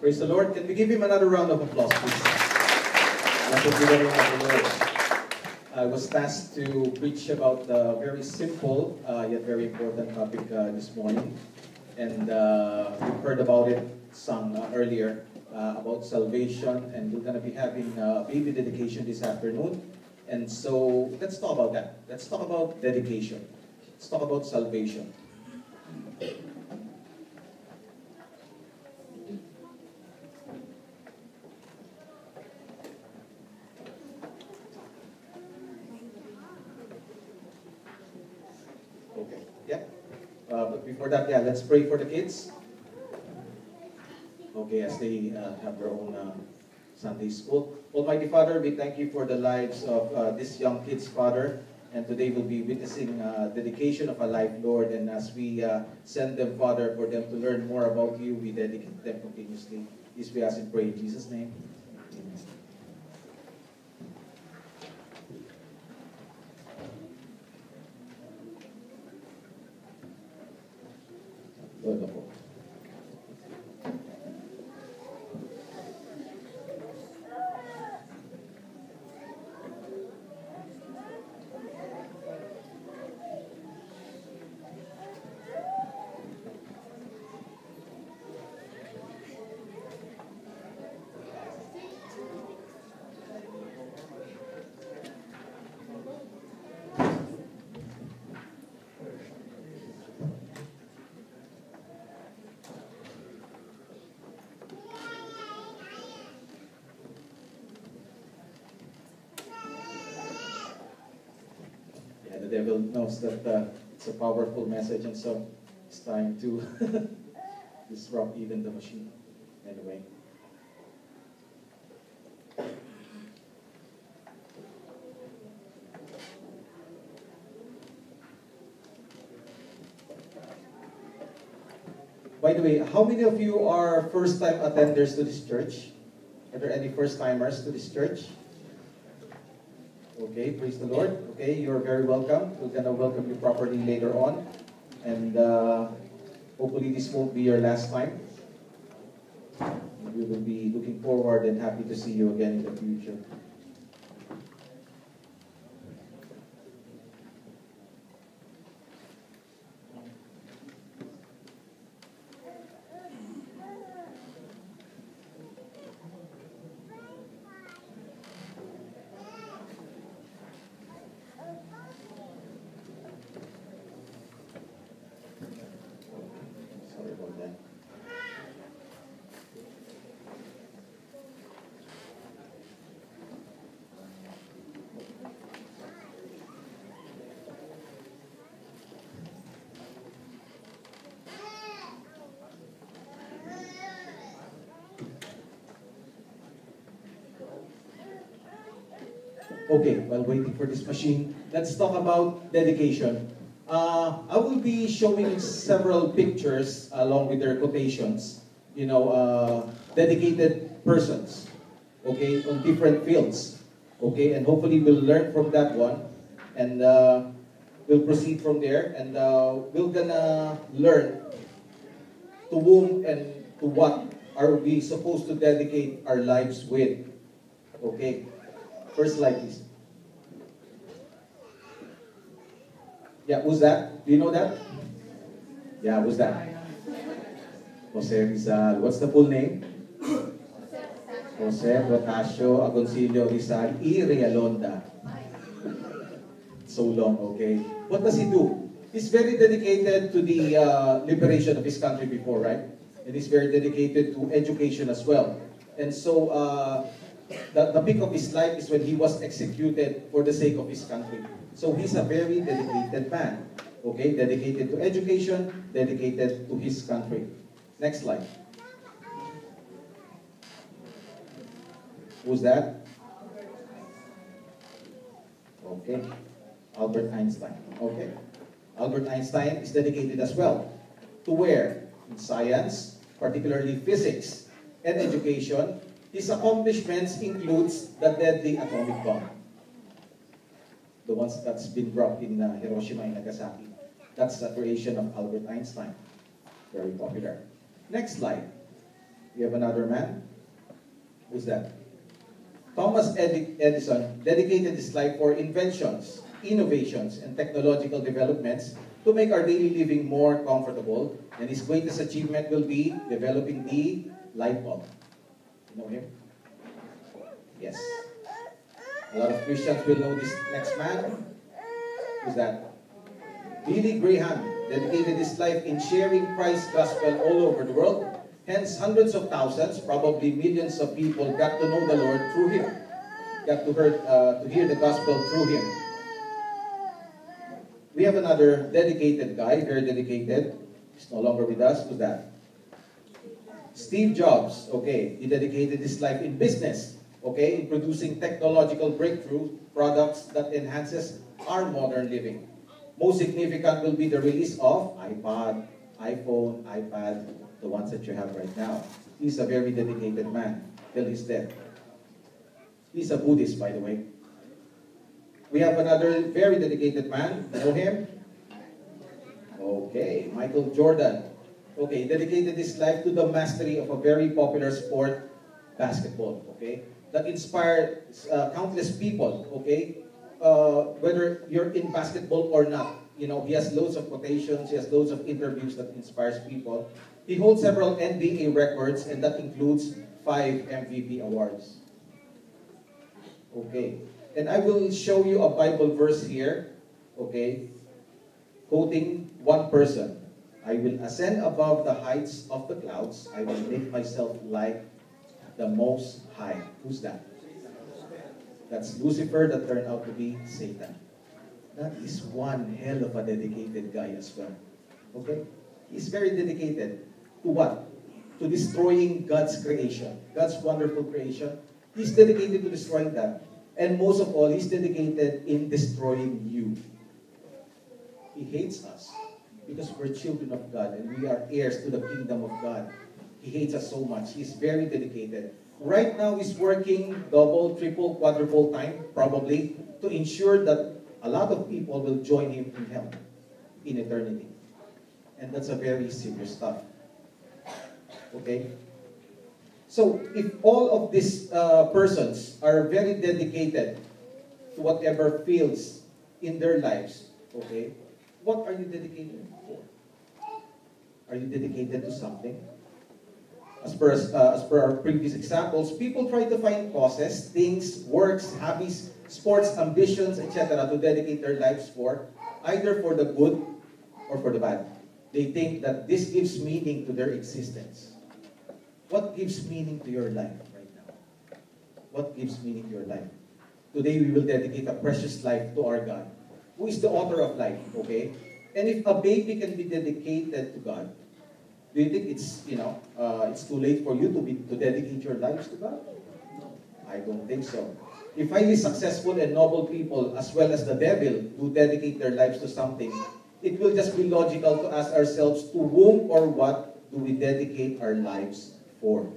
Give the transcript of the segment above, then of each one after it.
Praise the Lord. Can we give him another round of applause, please? Blessed be the name of the Lord. I was tasked to preach about a very simple yet very important topic this morning. And we've heard about it sung earlier about salvation. And we're going to be having a baby dedication this afternoon. And so let's talk about that. Let's talk about dedication. Let's talk about salvation. Okay, yeah. But before that, yeah, let's pray for the kids. Okay, as they have their own Sunday school. Almighty Father, we thank you for the lives of this young kids, Father. And today we'll be witnessing dedication of a life, Lord. And as we send them, Father, for them to learn more about you, we dedicate them continuously. This we ask and pray in Jesus' name. Amen. Lord ako. The devil knows that it's a powerful message, and so it's time to disrupt even the machine. Anyway. By the way, how many of you are first-time attenders to this church? Are there any first-timers to this church? Okay, praise the Lord. Okay, you're very welcome. We're going to welcome you properly later on. And hopefully this won't be your last time. We will be looking forward and happy to see you again in the future. Okay, while waiting for this machine, let's talk about dedication. I will be showing several pictures along with their quotations, dedicated persons, okay, on different fields, okay, and hopefully we'll learn from that one, and we'll proceed from there, and we're gonna learn to whom and to what are we supposed to dedicate our lives with, okay. First slide, please. Yeah, who's that? Do you know that? Yeah, who's that? Jose Rizal. What's the full name? Jose Rotasio Agoncillo Rizal y Realonda. So long, okay. What does he do? He's very dedicated to the liberation of his country before, right? And he's very dedicated to education as well. And so, the peak of his life is when he was executed for the sake of his country. So he's a very dedicated man. Okay, dedicated to education, dedicated to his country. Next slide. Who's that? Okay, Albert Einstein. Okay, Albert Einstein is dedicated as well. To where? In science, particularly physics and education. His accomplishments includes the deadly atomic bomb. The ones that's been dropped in Hiroshima and Nagasaki. That's the creation of Albert Einstein. Very popular. Next slide. We have another man. Who's that? Thomas Edison dedicated his life for inventions, innovations, and technological developments to make our daily living more comfortable. And his greatest achievement will be developing the light bulb. You know him? Yes. A lot of Christians will know this next man. Who's that? Billy Graham dedicated his life in sharing Christ's gospel all over the world. Hence, hundreds of thousands, probably millions of people got to know the Lord through him. Got to hear the gospel through him. We have another dedicated guy, very dedicated. He's no longer with us. Who's that? Steve Jobs. Okay, he dedicated his life in business. Okay, in producing technological breakthrough products that enhances our modern living. Most significant will be the release of iPod, iPhone, iPad, the ones that you have right now. He's a very dedicated man till his death. He's a Buddhist, by the way. We have another very dedicated man. Know him? Okay, Michael Jordan. Okay, dedicated his life to the mastery of a very popular sport, basketball. Okay, that inspired countless people. Okay, whether you're in basketball or not, you know, he has loads of quotations. He has loads of interviews that inspires people. He holds several NBA records, and that includes 5 MVP awards. Okay. And I will show you a Bible verse here, okay, quoting one person. I will ascend above the heights of the clouds. I will make myself like the Most High. Who's that? That's Lucifer that turned out to be Satan. That is one hell of a dedicated guy as well. Okay? He's very dedicated to what? To destroying God's creation. God's wonderful creation. He's dedicated to destroying that. And most of all, he's dedicated in destroying you. He hates us because we're children of God and we are heirs to the kingdom of God. He hates us so much. He's very dedicated. Right now, he's working double, triple, quadruple time, probably, to ensure that a lot of people will join him in hell in eternity. And that's a very serious stuff. Okay? So, if all of these persons are very dedicated to whatever fields in their lives, okay, what are you dedicated for? Are you dedicated to something? As per our previous examples, people try to find causes, things, works, hobbies, sports, ambitions, etc. to dedicate their lives for, either for the good or for the bad. They think that this gives meaning to their existence. What gives meaning to your life right now? What gives meaning to your life? Today we will dedicate a precious life to our God, who is the author of life, okay? And if a baby can be dedicated to God, do you think it's, it's too late for you to dedicate your lives to God? I don't think so. If highly successful and noble people, as well as the devil, do dedicate their lives to something, it will just be logical to ask ourselves, to whom or what do we dedicate our lives for?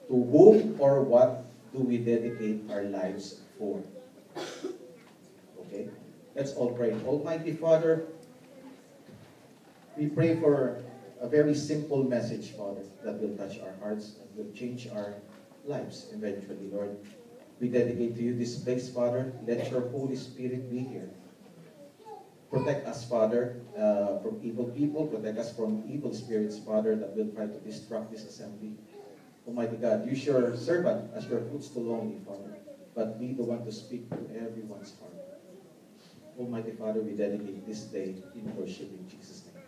To whom or what do we dedicate our lives for? Okay? Let's all pray. Almighty Father, we pray for a very simple message, Father, that will touch our hearts and will change our lives eventually, Lord. We dedicate to you this place, Father. Let your Holy Spirit be here. Protect us, Father, from evil people. Protect us from evil spirits, Father, that will try to disrupt this assembly. Almighty God, use your servant as your footstool only, Father, but be the one to speak to everyone's heart. Almighty Father, we dedicate this day in worship in Jesus' name.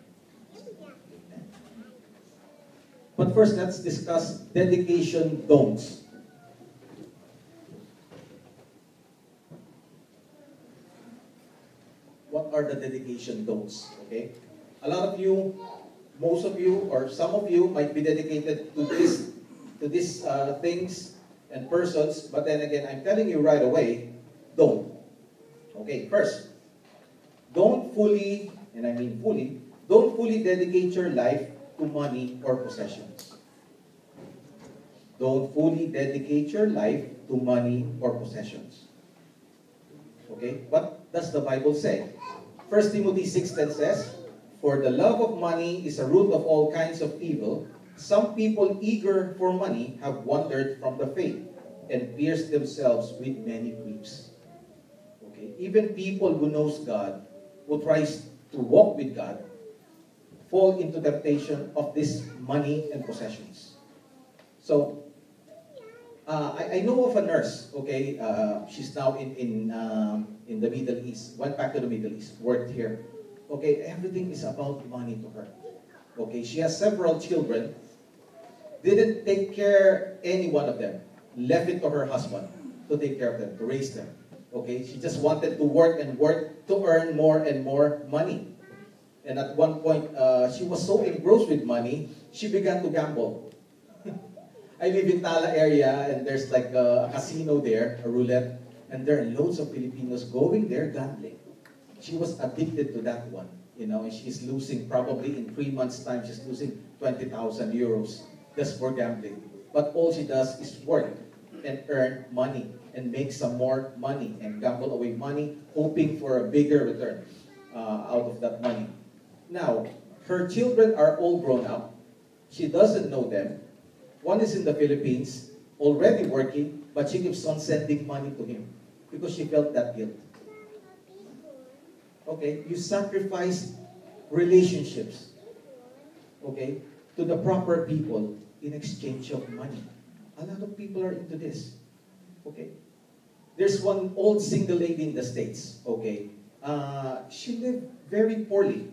Amen. But first, let's discuss dedication don'ts. What are the dedication don'ts? Okay? A lot of you, most of you, or some of you might be dedicated to these things and persons, but then again, I'm telling you right away, don't. Okay, first, don't fully, and I mean fully, don't fully dedicate your life to money or possessions. Don't fully dedicate your life to money or possessions. Okay, what does the Bible say? 1 Timothy 6:10 says, "For the love of money is a root of all kinds of evil, Some people eager for money have wandered from the faith and pierced themselves with many griefs. Okay? Even people who knows God, who tries to walk with God, fall into temptation of this money and possessions. So, I know of a nurse, okay, she's now in the Middle East, went back to the Middle East, worked here. Okay, everything is about money to her. Okay, she has several children, didn't take care any one of them, left it to her husband to take care of them, to raise them. Okay, she just wanted to work and work to earn more and more money. And at one point, she was so engrossed with money, she began to gamble. I live in Tala area, and there's like a casino there, a roulette, and there are loads of Filipinos going there gambling. She was addicted to that one, you know, and she's losing, probably in 3 months' time, she's losing 20,000 euros just for gambling. But all she does is work and earn money and make some more money and gamble away money, hoping for a bigger return out of that money. Now, her children are all grown up. She doesn't know them. One is in the Philippines, already working, but she keeps on sending money to him because she felt that guilt. Okay, you sacrifice relationships, okay, to the proper people in exchange of money. A lot of people are into this. Okay, there's one old single lady in the States. Okay, she lived very poorly,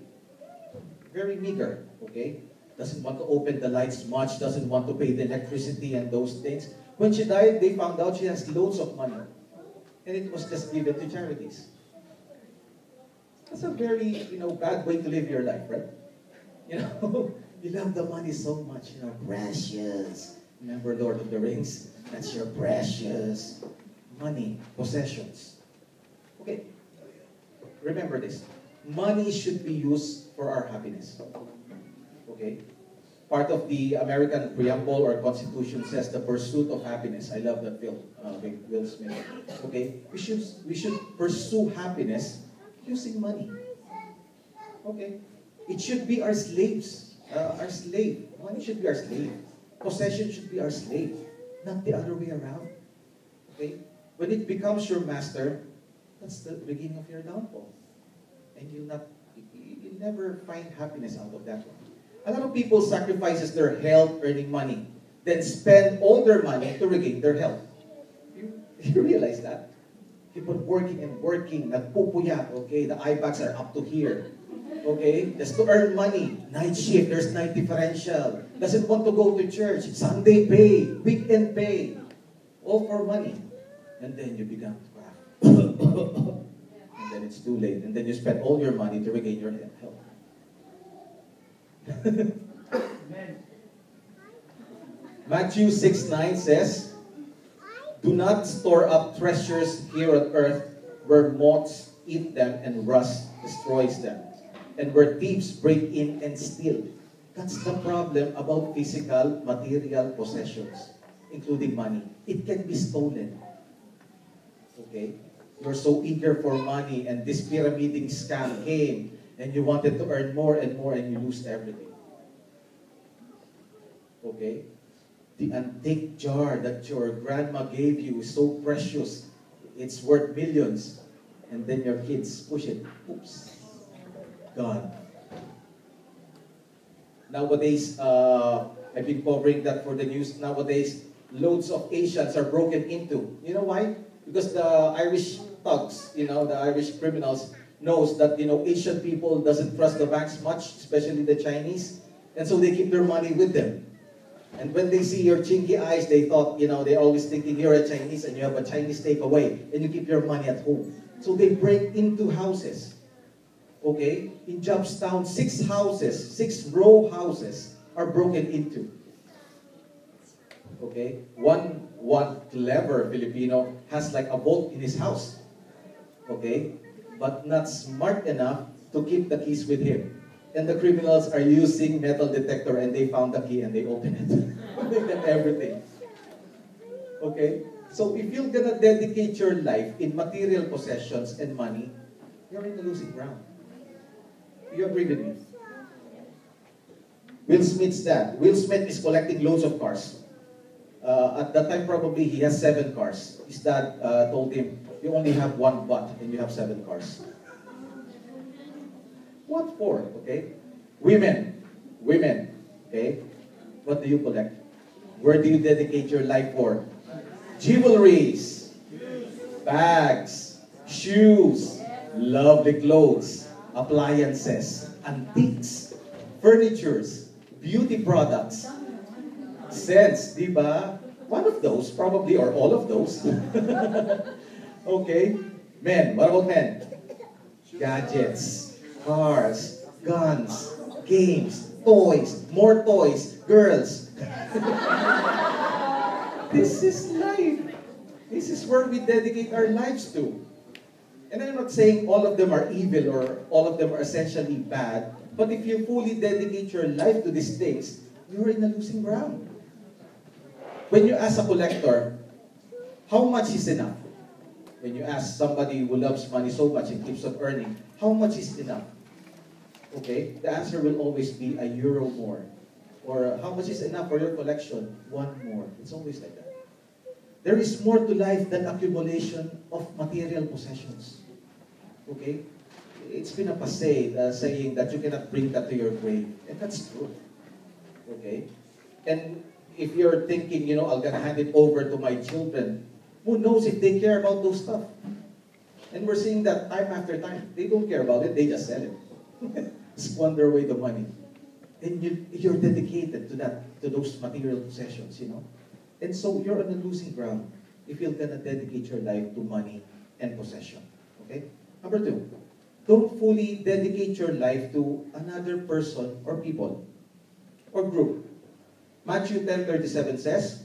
very meager. Okay, doesn't want to open the lights much, doesn't want to pay the electricity and those things. When she died, they found out she has loads of money, and it was just given to charities. That's a very, bad way to live your life, right? You know, you love the money so much, precious. Remember Lord of the Rings? That's your precious money, possessions. Okay, remember this. Money should be used for our happiness. Okay? Part of the American preamble or constitution says the pursuit of happiness. I love that film with Will Smith. Okay? We should pursue happiness using money. Okay? It should be our slaves. Our slave. Money should be our slave. Possession should be our slave. Not the other way around. Okay? When it becomes your master, that's the beginning of your downfall. And you'll never find happiness out of that one. A lot of people sacrifices their health earning money, then spend all their money to regain their health. You realize that? Keep on working and working, nagpupuyat, okay? The eye bags are up to here, okay? Just to earn money. Night shift, there's night differential. Doesn't want to go to church. Sunday pay, weekend pay. All for money. And then you become craft. And then it's too late. And then you spend all your money to regain your health. Matthew 6:9 says, "Do not store up treasures here on earth where moths eat them and rust destroys them, and where thieves break in and steal." That's the problem about physical, material possessions, including money. It can be stolen. Okay? You're so eager for money and this pyramiding scam came and you wanted to earn more and more and you lose everything. Okay? The antique jar that your grandma gave you is so precious. It's worth millions. And then your kids push it. Oops. Gone. Nowadays, I've been covering that for the news. Nowadays, loads of Asians are broken into. You know why? Because the Irish thugs, the Irish criminals knows that, Asian people doesn't trust the banks much, especially the Chinese. And so they keep their money with them. And when they see your chinky eyes, they thought, they're always thinking you're a Chinese and you have a Chinese takeaway and you keep your money at home. So they break into houses. Okay? In Jobstown, 6 row houses are broken into. Okay? One clever Filipino has like a vault in his house. Okay? But not smart enough to keep the keys with him. And the criminals are using metal detector and they found the key and they open it. They got everything. Okay? So if you're gonna dedicate your life in material possessions and money, you're in the losing ground. You agree with me? Will Smith's dad. Will Smith is collecting loads of cars. At that time, probably he has 7 cars. His dad told him, you only have one butt and you have 7 cars. What for? Okay? Women. Okay? What do you collect? Where do you dedicate your life for? Jewelries, bags, shoes, lovely clothes, appliances, antiques, furnitures, beauty products, scents, di ba? One of those, probably, or all of those. Okay? Men, what about men? Gadgets, cars, guns, games, toys, more toys, girls. This is life. This is where we dedicate our lives to. And I'm not saying all of them are evil or all of them are essentially bad, but if you fully dedicate your life to these things, you're in a losing ground. When you ask a collector, how much is enough? When you ask somebody who loves money so much and keeps on earning, how much is enough? Okay, the answer will always be €1 more. Or how much is enough for your collection? 1 more. It's always like that. There is more to life than accumulation of material possessions. Okay? It's been a passé saying that you cannot bring that to your grave. And that's true. Okay? And if you're thinking, I'm gonna hand it over to my children, who knows if they care about those stuff? And we're seeing that time after time. They don't care about it, they just sell it. Squander away the money. And you're dedicated to those material possessions, And so you're on a losing ground if you're gonna dedicate your life to money and possession. Okay? Number 2, don't fully dedicate your life to another person or people or group. Matthew 10:37 says,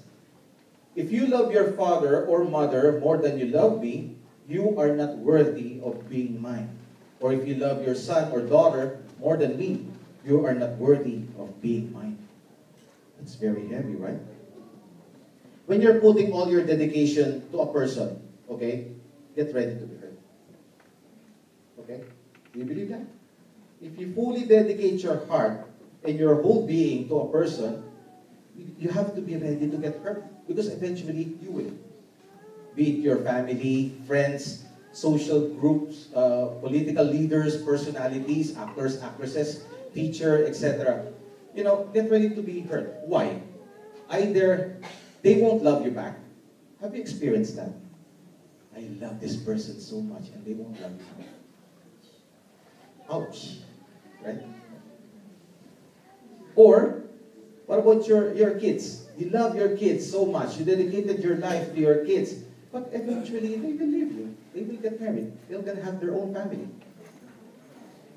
if you love your father or mother more than you love me, you are not worthy of being mine. Or if you love your son or daughter more than me, you are not worthy of being mine. That's very heavy, right? When you're putting all your dedication to a person, okay, get ready to be hurt. Okay? Do you believe that? If you fully dedicate your heart and your whole being to a person, you have to be ready to get hurt. Because eventually, you will. Be it your family, friends, social groups, political leaders, personalities, actors, actresses, teacher, etc. Get ready to be hurt. Why? Either they won't love you back. Have you experienced that? I love this person so much and they won't love you back. Ouch. Right? Or, what about your kids? You love your kids so much. You dedicated your life to your kids. But eventually, they will leave you. They will get married. They're going to have their own family.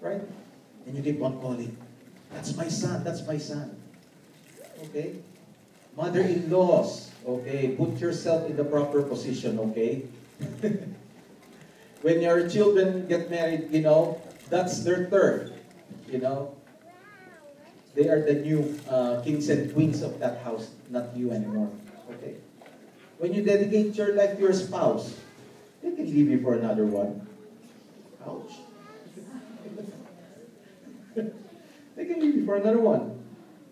Right? And you keep on calling, that's my son, that's my son. Okay? Mother-in-laws, okay? Put yourself in the proper position, okay? When your children get married, that's their turf. They are the new kings and queens of that house, not you anymore. Okay? When you dedicate your life to your spouse, they can leave you for another one. Ouch. They can leave you for another one.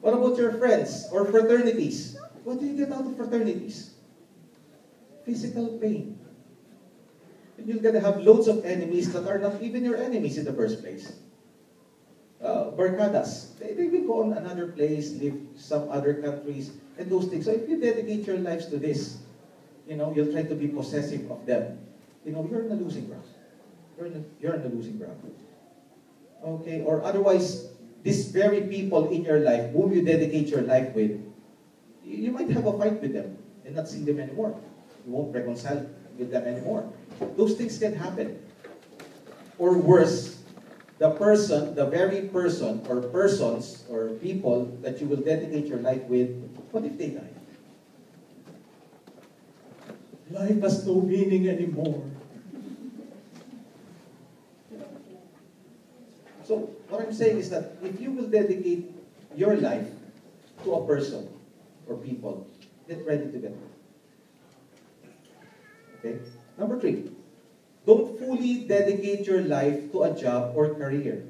What about your friends or fraternities? What do you get out of fraternities? Physical pain. And you're going to have loads of enemies that are not even your enemies in the first place. Barkadas. They will go on another place, live some other countries, and those things. So if you dedicate your lives to this, you'll try to be possessive of them. You're in a losing ground. You're in a losing ground. Okay, or otherwise, these very people in your life, whom you dedicate your life with, you might have a fight with them and not see them anymore. You won't reconcile with them anymore. Those things can happen. Or worse, the very person or persons or people that you will dedicate your life with, what if they die? Life has no meaning anymore. So, what I'm saying is that if you will dedicate your life to a person or people, get ready to get hurt. Okay? Number 3, don't fully dedicate your life to a job or career.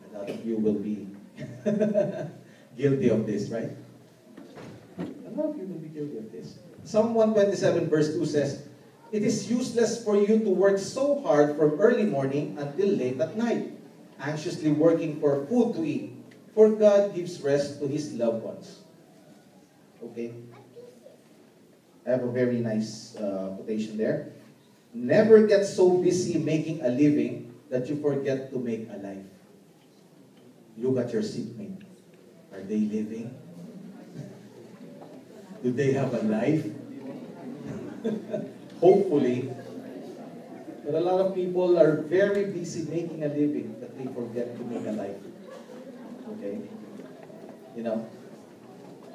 A lot of you will be guilty of this, right? A lot of you will be guilty of this. Psalm 127 verse 2 says, "It is useless for you to work so hard from early morning until late at night, anxiously working for food to eat, for God gives rest to His loved ones." Okay? I have a very nice quotation there. "Never get so busy making a living that you forget to make a life." Look at your seatmate. Are they living? Do they have a life? Hopefully. But a lot of people are very busy making a living that they forget to make a life. Okay? You know,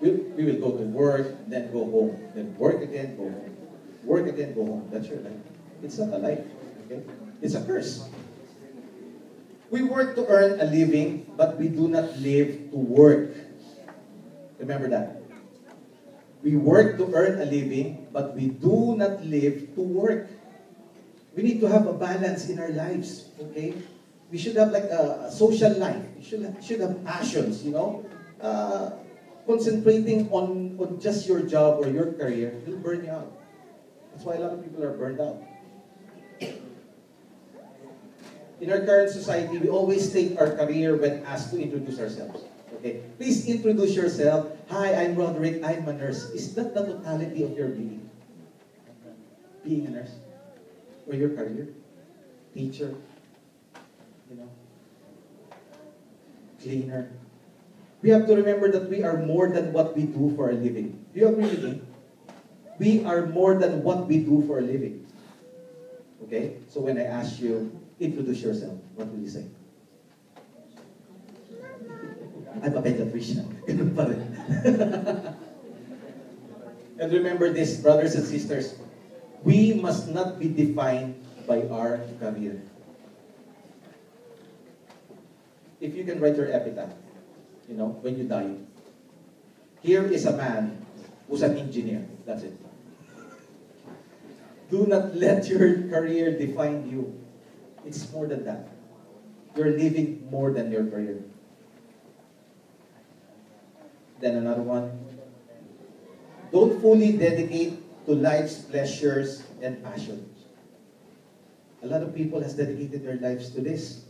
we will go to work, then go home. Then work again, go home. Work again, go home. That's your life. It's not a life. Okay? It's a curse. We work to earn a living, but we do not live to work. Remember that. We work to earn a living, but we do not live to work. We need to have a balance in our lives, okay? We should have like a social life. We should have passions, you know? Concentrating on just your job or your career will burn you out. That's why a lot of people are burned out. In our current society, we always take our career when asked to introduce ourselves. Okay, please introduce yourself. "Hi, I'm Roderick. I'm a nurse." Is that the totality of your being? Being a nurse? Or your career? Teacher? You know? Cleaner? We have to remember that we are more than what we do for a living. Do you agree with me? We are more than what we do for a living. Okay? So when I ask you, introduce yourself, what will you say? I'm a pediatrician. Ganun pa rin. And remember this, brothers and sisters, we must not be defined by our career. If you can write your epitaph, you know, when you die, here is a man who's an engineer. That's it. Do not let your career define you. It's more than that. You're living more than your career. Then another one. Don't fully dedicate to life's pleasures and passions. A lot of people has dedicated their lives to this.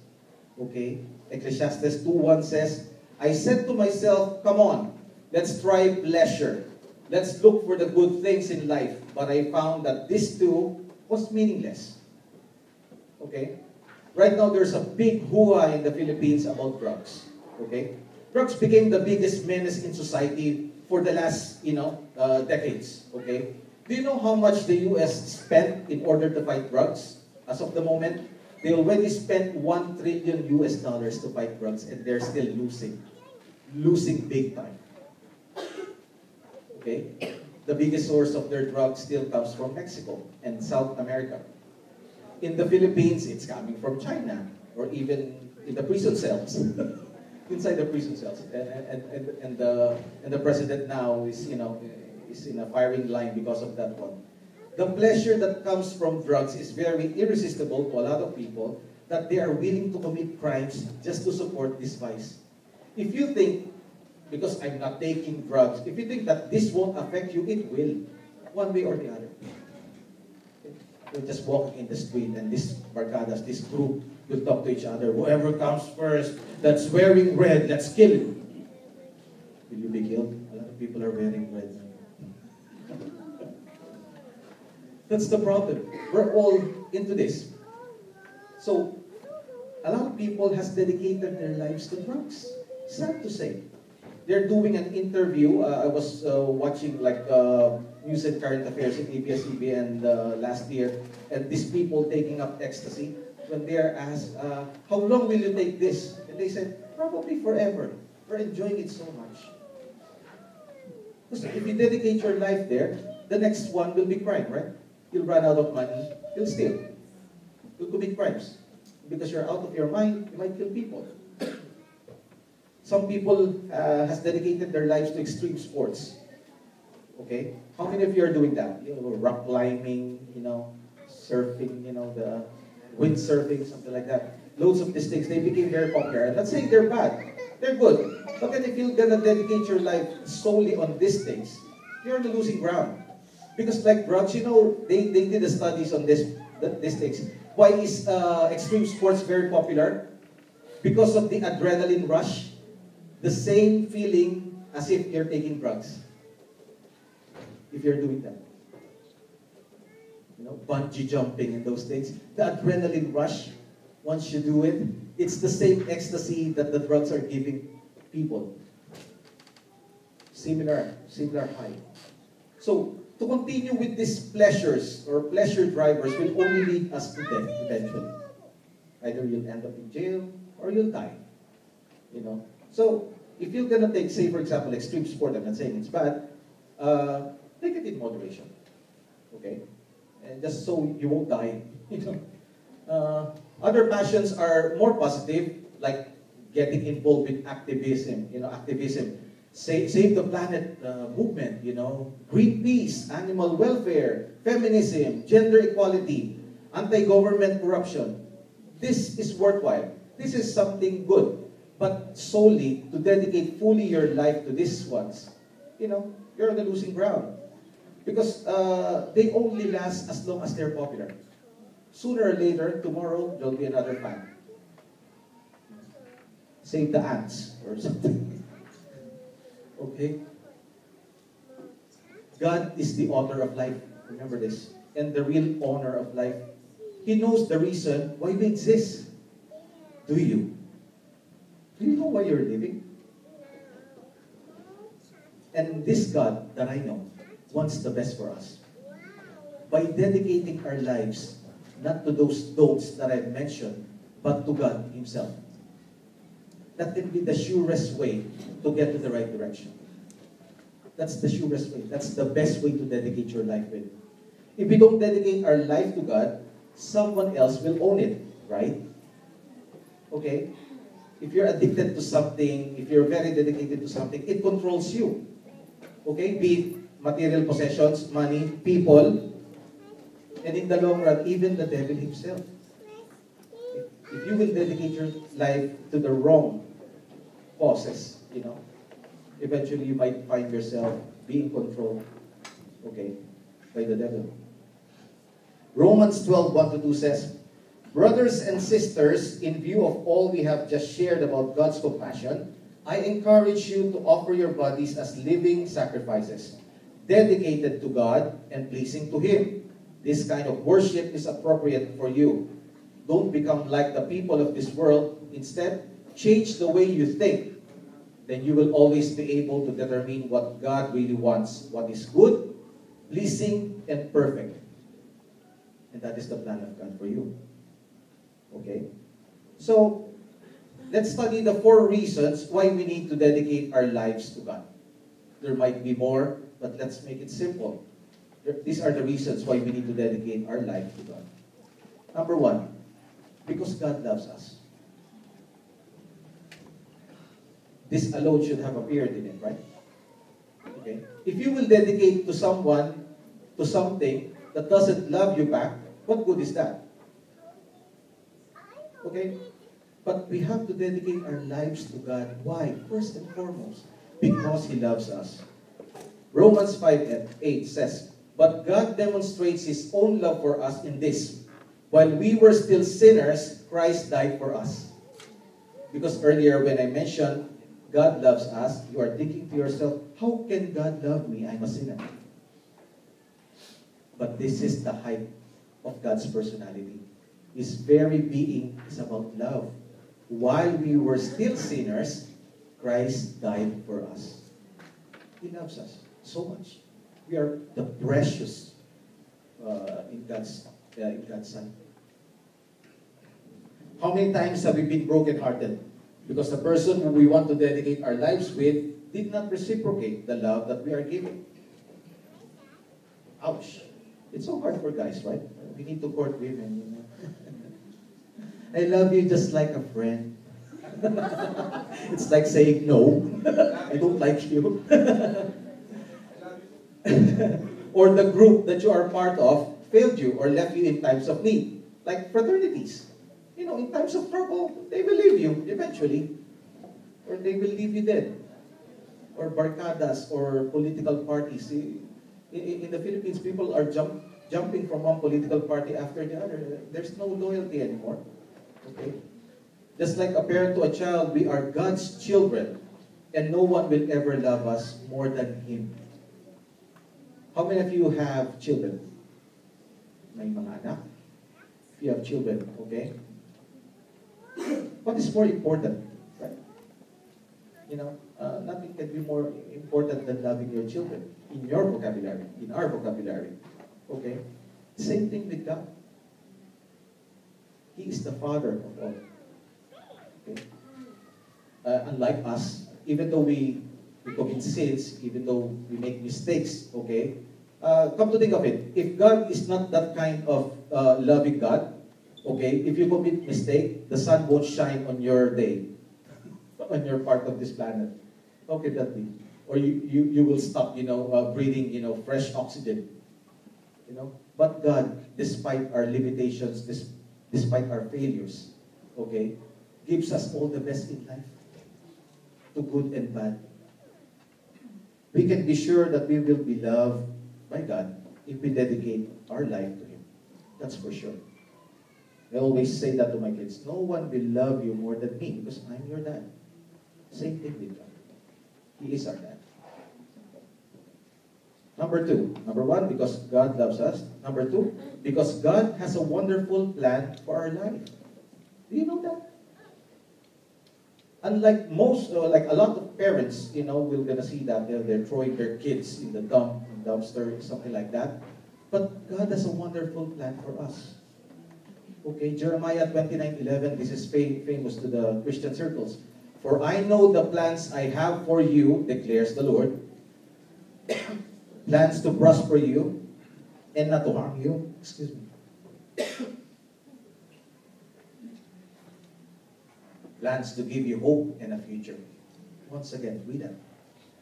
Okay? Ecclesiastes 2:1 says, "I said to myself, come on, let's try pleasure. Let's look for the good things in life. But I found that this too was meaningless." Okay? Right now, there's a big hoo-ha in the Philippines about drugs. Okay? Drugs became the biggest menace in society for the last, decades. Okay? Do you know how much the U.S. spent in order to fight drugs? As of the moment, they already spent $1 trillion to fight drugs, and they're still losing. Losing big time. Okay? The biggest source of their drugs still comes from Mexico and South America. In the Philippines, it's coming from China, or even in the prison cells. Inside the prison cells, and the president now is is in a firing line because of that one. The pleasure that comes from drugs is very irresistible to a lot of people, that they are willing to commit crimes just to support this vice. If you think, because I'm not taking drugs, if you think that this won't affect you, it will, one way or the other. You're just walking in the street, and this barcadas, this group, will talk to each other. Whoever comes first that's wearing red, let's kill him. Will you be killed? A lot of people are wearing red. That's the problem. We're all into this. So, a lot of people has dedicated their lives to drugs. Sad to say. They're doing an interview. I was watching news and current affairs in ABS-CBN last year, and these people taking up ecstasy. When they are asked, how long will you take this? And they said, probably forever. We're enjoying it so much. Because if you dedicate your life there, the next one will be crime, right? You'll run out of money, you'll steal. You'll commit crimes. Because you're out of your mind, you might kill people. Some people has dedicated their lives to extreme sports. Okay? How many of you are doing that? Rock climbing, surfing, the windsurfing, something like that. Loads of these things, they became very popular. I'm not saying they're bad. They're good. But then if you're gonna dedicate your life solely on these things, you're on the losing ground. Because like drugs, they did the studies on these things. Why is extreme sports very popular? Because of the adrenaline rush, the same feeling as if you're taking drugs. If you're doing that. Bungee jumping and those things. The adrenaline rush, once you do it, it's the same ecstasy that the drugs are giving people. Similar high. So, to continue with these pleasures or pleasure drivers will only lead us to death eventually. Either you'll end up in jail or you'll die. So, if you're gonna take, say for example, extreme sport, I'm not saying it's bad, take it in moderation. Okay? And just so you won't die. Other passions are more positive, like getting involved with activism. Activism, save the planet movement. Greenpeace, animal welfare, feminism, gender equality, anti-government corruption. This is worthwhile. This is something good. But solely to dedicate fully your life to these ones, you're on the losing ground. Because they only last as long as they're popular. Sooner or later, tomorrow, there'll be another fan. Save the ants or something. Okay? God is the author of life. Remember this. And the real owner of life. He knows the reason why we exist. Do you? Do you know why you're living? And this God that I know wants the best for us. By dedicating our lives, not to those don'ts that I've mentioned, but to God Himself. That can be the surest way to get to the right direction. That's the surest way. That's the best way to dedicate your life with. If we don't dedicate our life to God, someone else will own it, right? Okay? If you're addicted to something, if you're very dedicated to something, it controls you. Okay? Be it material possessions, money, people, and in the long run, even the devil himself. If you will dedicate your life to the wrong causes, eventually you might find yourself being controlled, okay, by the devil. Romans 12:1-2 says, "Brothers and sisters, in view of all we have just shared about God's compassion, I encourage you to offer your bodies as living sacrifices, dedicated to God and pleasing to Him. This kind of worship is appropriate for you. Don't become like the people of this world. Instead, change the way you think. Then you will always be able to determine what God really wants, what is good, pleasing, and perfect. And that is the plan of God for you." Okay? So, let's study the 4 reasons why we need to dedicate our lives to God. There might be more, but let's make it simple. These are the reasons why we need to dedicate our life to God. Number 1, because God loves us. This alone should have appeared in it, right? Okay? If you will dedicate to someone, to something that doesn't love you back, what good is that? Okay? But we have to dedicate our lives to God. Why? First and foremost, because He loves us. Romans 5:8 says, "But God demonstrates His own love for us in this: while we were still sinners, Christ died for us." Because earlier when I mentioned God loves us, you are thinking to yourself, how can God love me? I'm a sinner. But this is the height of God's personality. His very being is about love. While we were still sinners, Christ died for us. He loves us so much. We are the precious in God's sight. How many times have we been brokenhearted? Because the person who we want to dedicate our lives with did not reciprocate the love that we are giving. Ouch. It's so hard for guys, right? We need to court women, I love you just like a friend. It's like saying no. I don't like you. Or the group that you are part of failed you or left you in times of need. Like fraternities. In times of trouble, they will leave you eventually. or they will leave you dead. Or barkadas, or political parties. In the Philippines, people are jumping from one political party after the other. There's no loyalty anymore. Okay? Just like a parent to a child, we are God's children, and no one will ever love us more than Him. How many of you have children? May mga anak? If you have children, okay? What is more important? Right? You know, nothing can be more important than loving your children. In your vocabulary, in our vocabulary. Okay? Same thing with God. He is the Father of all. Okay? Unlike us, even though we commit sins, even though we make mistakes, okay? Come to think of it, if God is not that kind of loving God, okay, if you commit mistake, the sun won't shine on your day, on your part of this planet. How can that be? Or you will stop, breathing, fresh oxygen. But God, despite our limitations, despite our failures, okay, gives us all the best in life, to good and bad. We can be sure that we will be loved by God if we dedicate our life to Him. That's for sure. I always say that to my kids. No one will love you more than me because I'm your dad. Same thing with God. He is our dad. Number one, because God loves us. Number two, because God has a wonderful plan for our life. Do you know that? Unlike like a lot of parents, we're gonna see that they're throwing their kids in the dumpster, something like that. But God has a wonderful plan for us. Okay, Jeremiah 29:11. This is famous to the Christian circles. For I know the plans I have for you, declares the Lord. Plans to prosper you and not to harm you. Excuse me. Plans to give you hope and a future. Once again, read that.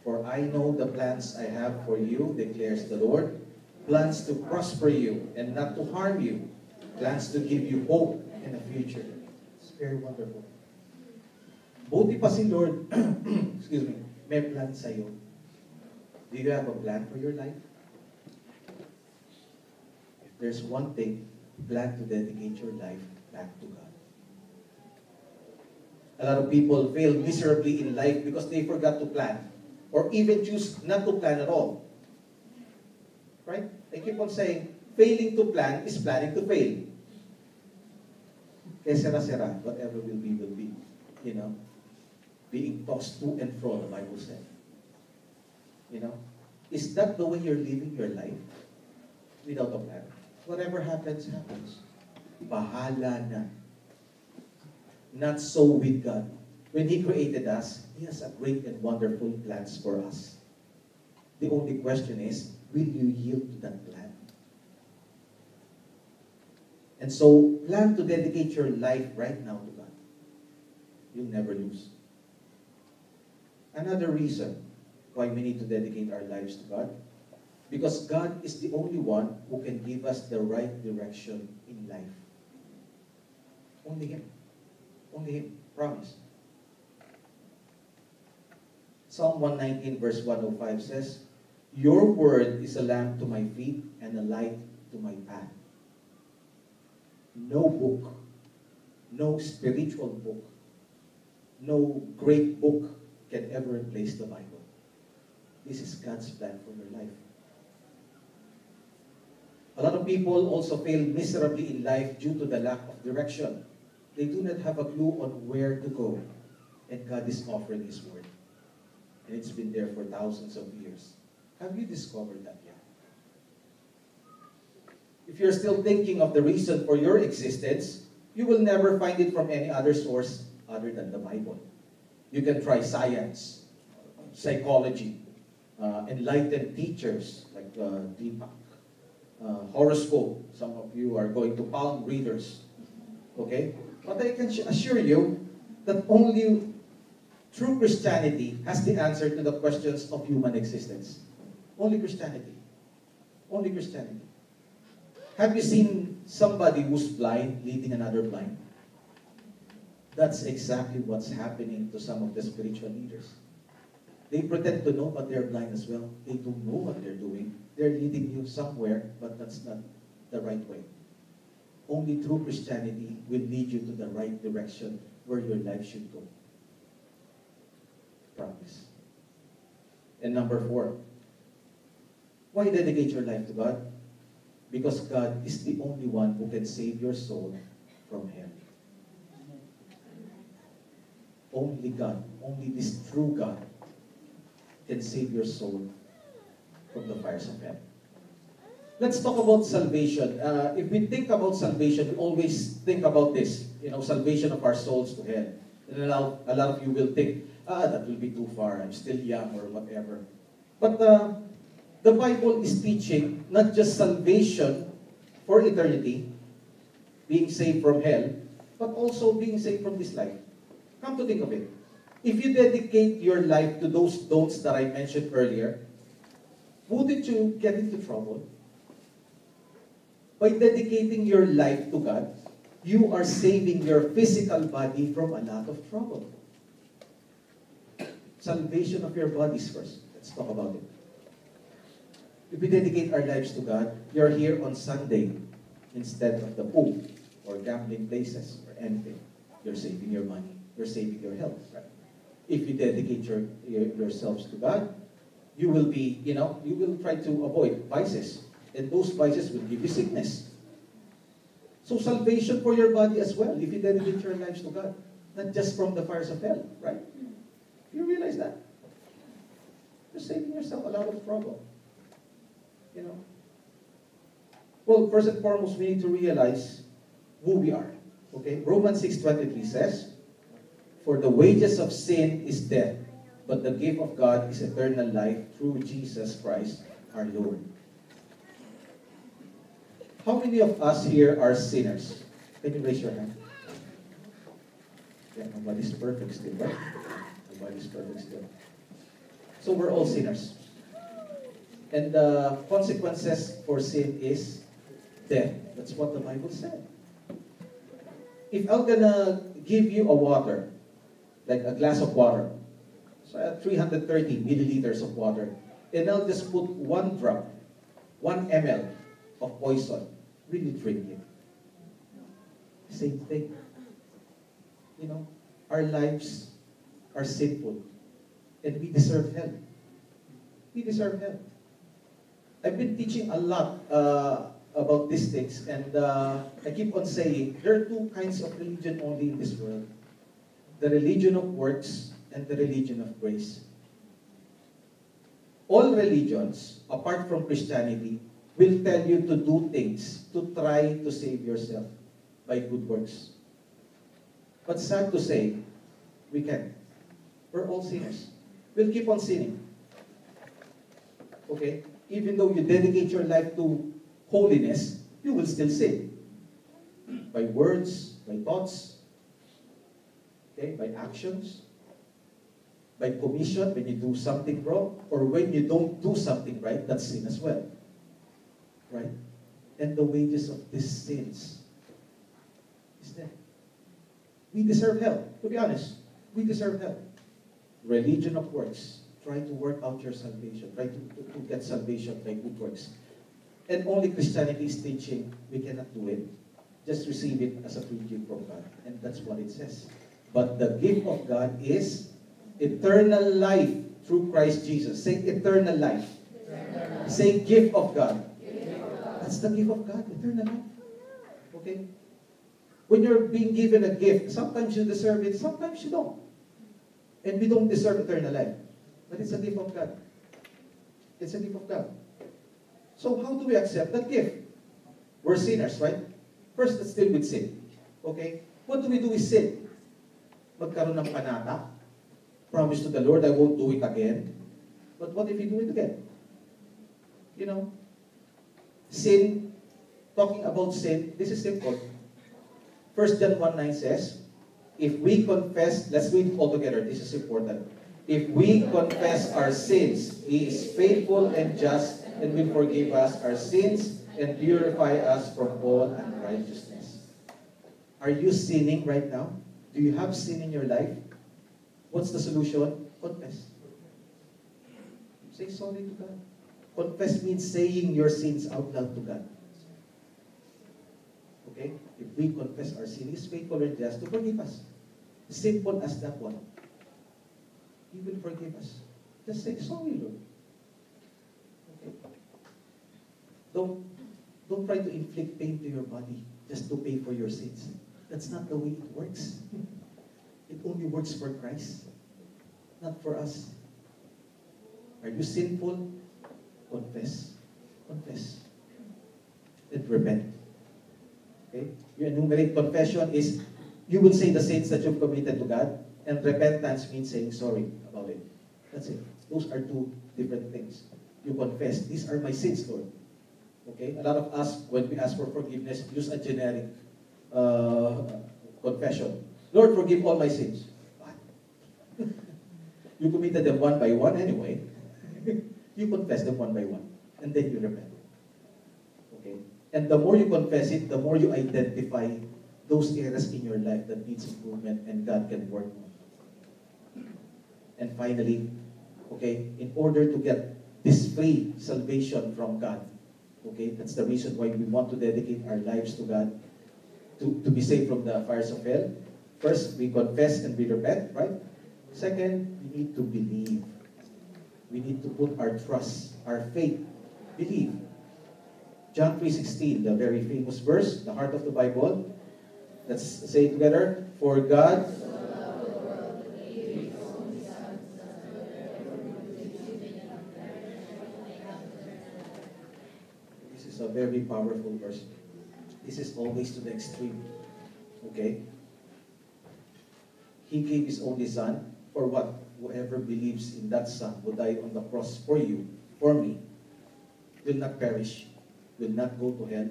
For I know the plans I have for you, declares the Lord. Plans to prosper you and not to harm you. Plans to give you hope and a future. It's very wonderful. Buti pa si Lord, excuse me, may plan sa'yo. Do you have a plan for your life? If there's one thing, plan to dedicate your life back to God. A lot of people fail miserably in life because they forgot to plan, or even choose not to plan at all. Right? They keep on saying, failing to plan is planning to fail. Kaya sera-sera, whatever will be, will be. Being tossed to and fro, the Bible said. Is that the way you're living your life? Without a plan. Whatever happens, happens. Bahala na. Not so with God. When He created us, He has a great and wonderful plans for us. The only question is, will you yield to that plan? And so, plan to dedicate your life right now to God. You'll never lose. Another reason why we need to dedicate our lives to God, because God is the only one who can give us the right direction in life. Only Him. Only Him. Promise. Psalm 119 verse 105 says, Your word is a lamp to my feet and a light to my path. No book, no spiritual book, no great book can ever replace the Bible. This is God's plan for your life. A lot of people also fail miserably in life due to the lack of direction. They do not have a clue on where to go. And God is offering His word. And it's been there for thousands of years. Have you discovered that yet? If you're still thinking of the reason for your existence, you will never find it from any other source other than the Bible. You can try science, psychology, enlightened teachers like Deepak, horoscope. Some of you are going to palm readers. Okay? But I can assure you that only true Christianity has the answer to the questions of human existence. Only Christianity. Only Christianity. Have you seen somebody who's blind leading another blind? That's exactly what's happening to some of the spiritual leaders. They pretend to know, but they're blind as well. They don't know what they're doing. They're leading you somewhere, but that's not the right way. Only true Christianity will lead you to the right direction where your life should go. Promise. And number 4, why dedicate your life to God? Because God is the only one who can save your soul from hell. Only God, only this true God can save your soul from the fires of hell. Let's talk about salvation. If we think about salvation, we always think about this, salvation of our souls to hell. And a lot of you will think, that will be too far. I'm still young or whatever. But the Bible is teaching not just salvation for eternity, being saved from hell, but also being saved from this life. Come to think of it. If you dedicate your life to those don'ts that I mentioned earlier, wouldn't you get into trouble? By dedicating your life to God, you are saving your physical body from a lot of trouble. Salvation of your bodies first. Let's talk about it. If we dedicate our lives to God, you're here on Sunday instead of the pool or gambling places or anything. You're saving your money. You're saving your health. Right? If you dedicate yourselves to God, you will be, you will try to avoid vices. And those vices will give you sickness. So salvation for your body as well, if you dedicate your lives to God. Not just from the fires of hell, right? You realize that? You're saving yourself a lot of trouble. Well, first and foremost, we need to realize who we are. Okay? Romans 6:23 says, "For the wages of sin is death, but the gift of God is eternal life through Jesus Christ our Lord." How many of us here are sinners? Can you raise your hand? Yeah, nobody's perfect still, right? Nobody's perfect still. So we're all sinners. And the consequences for sin is death. That's what the Bible said. If I'm gonna give you a water, like a glass of water, so 330 milliliters of water, and I'll just put 1 drop, 1 ml of poison, will you drink it? Same thing. Our lives are sinful, and we deserve hell. We deserve hell. I've been teaching a lot about these things, and I keep on saying there are 2 kinds of religion only in this world: the religion of works and the religion of grace. All religions, apart from Christianity, will tell you to do things to try to save yourself by good works. But sad to say, we can't. We're all sinners. We'll keep on sinning. Okay? Even though you dedicate your life to holiness, you will still sin. By words, by thoughts, okay? By actions, by commission, when you do something wrong, or when you don't do something right, that's sin as well. Right? And the wages of these sins is death. We deserve hell, to be honest. We deserve hell. Religion of works. Try to work out your salvation. Try to get salvation by good works. And only Christianity is teaching we cannot do it. Just receive it as a free gift from God. And that's what it says. But the gift of God is eternal life through Christ Jesus. Say eternal life. Eternal life. Say gift of God. That's the gift of God, eternal life. Okay? When you're being given a gift, sometimes you deserve it, sometimes you don't. And we don't deserve eternal life. But it's a gift of God. It's a gift of God. So how do we accept that gift? We're sinners, right? First, let's deal with sin. Okay? What do we do with sin? Magkaroon ng panata. Promise to the Lord, I won't do it again. But what if you do it again? Sin, talking about sin, this is simple. 1 John 1:9 says, if we confess, let's read it all together, this is important. If we confess our sins, He is faithful and just and will forgive us our sins and purify us from all unrighteousness. Are you sinning right now? Do you have sin in your life? What's the solution? Confess. Say sorry to God. Confess means saying your sins out loud to God. Okay? If we confess our sin, He's faithful and just to forgive us. Simple as that one. He will forgive us. Just say, sorry, Lord. Okay? Don't try to inflict pain to your body just to pay for your sins. That's not the way it works. It only works for Christ, not for us. Are you sinful? Confess. Confess. And repent. Okay? Your enumerate confession is, you will say the sins that you've committed to God, and repentance means saying sorry about it. That's it. Those are two different things. You confess, these are my sins, Lord. Okay? A lot of us, when we ask for forgiveness, use a generic confession. Lord, forgive all my sins. What? You committed them one by one anyway. You confess them one by one. And then you repent. Okay? And the more you confess it, the more you identify those areas in your life that needs improvement and God can work on. And finally, okay, in order to get this free salvation from God, okay, that's the reason why we want to dedicate our lives to God, to be saved from the fires of hell. First, we confess and we repent, right? Second, we need to believe. We need to put our trust, our faith, believe. John 3:16, the very famous verse, the heart of the Bible. Let's say it together. For God This is a very powerful verse. This is always to the extreme. Okay? He gave His only Son for what? Whoever believes in that Son who died on the cross for you, for me, will not perish, will not go to hell,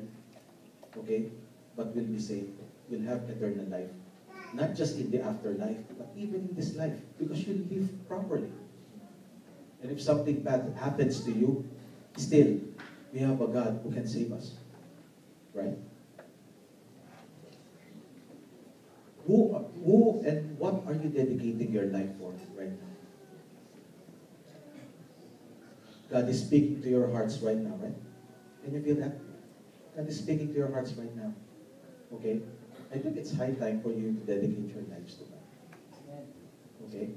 okay, but will be saved, will have eternal life. Not just in the afterlife, but even in this life, because you live properly. And if something bad happens to you, still, we have a God who can save us. Right? Who and what are you dedicating your life for right now? God is speaking to your hearts right now, right? Can you feel that? God is speaking to your hearts right now. Okay? I think it's high time for you to dedicate your lives to God. Okay?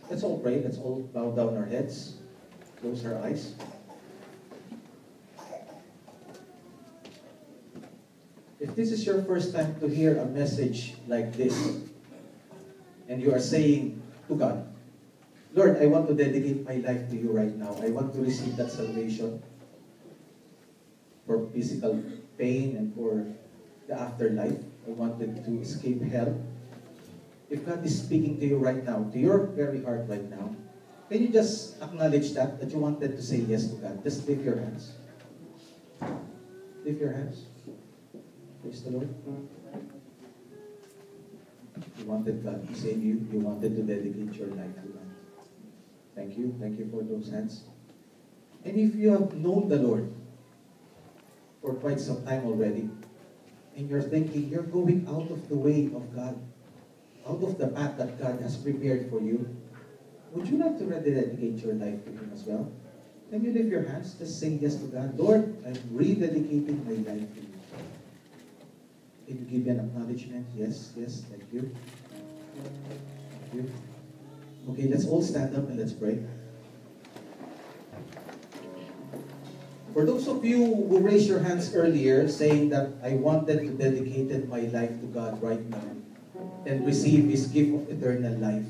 Let's all pray. Let's all bow down our heads. Close our eyes. If this is your first time to hear a message like this, and you are saying to God, Lord, I want to dedicate my life to you right now. I want to receive that salvation for physical pain and for the afterlife. I wanted to escape hell. If God is speaking to you right now, to your very heart right now, can you just acknowledge that you wanted to say yes to God? Just lift your hands. Lift your hands. Praise the Lord. You wanted God to save you. You wanted to dedicate your life to God. Thank you. Thank you for those hands. And if you have known the Lord for quite some time already, and you're thinking you're going out of the way of God, out of the path that God has prepared for you, would you like to rededicate your life to Him as well? Can you lift your hands? Just say yes to God. Lord, I'm rededicating my life to you. Can you give me an acknowledgement? Yes, yes, thank you. Thank you. Okay, let's all stand up and let's pray. For those of you who raised your hands earlier saying that I wanted to dedicate my life to God right now and receive His gift of eternal life,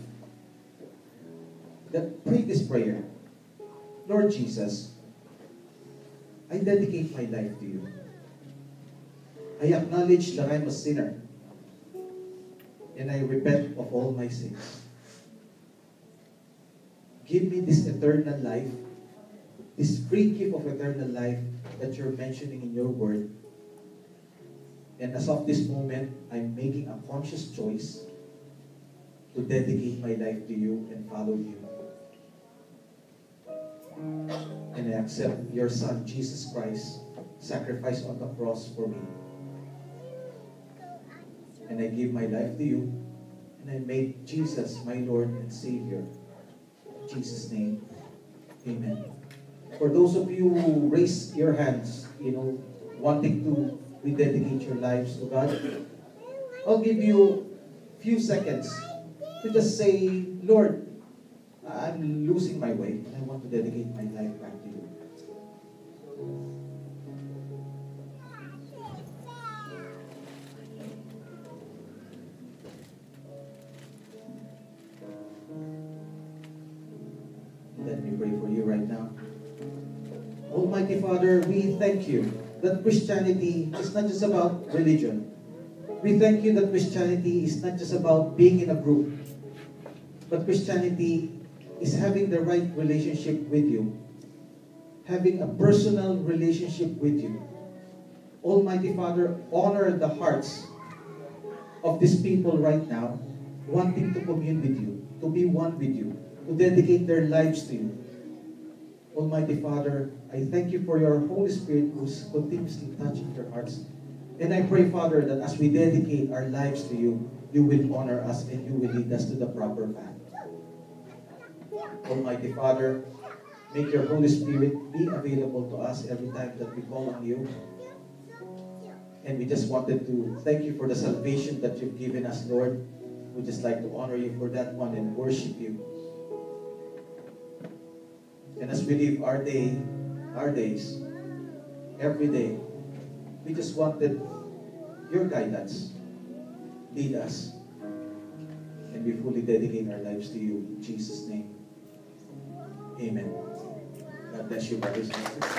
then pray this prayer. Lord Jesus, I dedicate my life to you. I acknowledge that I'm a sinner and I repent of all my sins. Give me this eternal life, this free gift of eternal life that you're mentioning in your word. And as of this moment, I'm making a conscious choice to dedicate my life to you and follow you. And I accept your Son, Jesus Christ, sacrificed on the cross for me. And I give my life to you and I made Jesus my Lord and Savior. In Jesus' name, amen. For those of you who raise your hands, wanting to rededicate your lives to God, I'll give you a few seconds to just say, Lord, I'm losing my way, and I want to dedicate my life back to you. Let me pray for you right now. Almighty Father, we thank you that Christianity is not just about religion. We thank you that Christianity is not just about being in a group, but Christianity is having the right relationship with you, having a personal relationship with you. Almighty Father, honor the hearts of these people right now, wanting to commune with you, to be one with you, to dedicate their lives to you. Almighty Father, I thank you for your Holy Spirit who's continuously touching their hearts. And I pray, Father, that as we dedicate our lives to you, you will honor us and you will lead us to the proper path. Almighty Father, make your Holy Spirit be available to us every time that we call on you. And we just wanted to thank you for the salvation that you've given us, Lord. We'd just like to honor you for that one and worship you. And as we live our days, every day, we just wanted your guidance. Lead us. And we fully dedicate our lives to you. In Jesus' name. Amen. God bless you, brothers and sisters.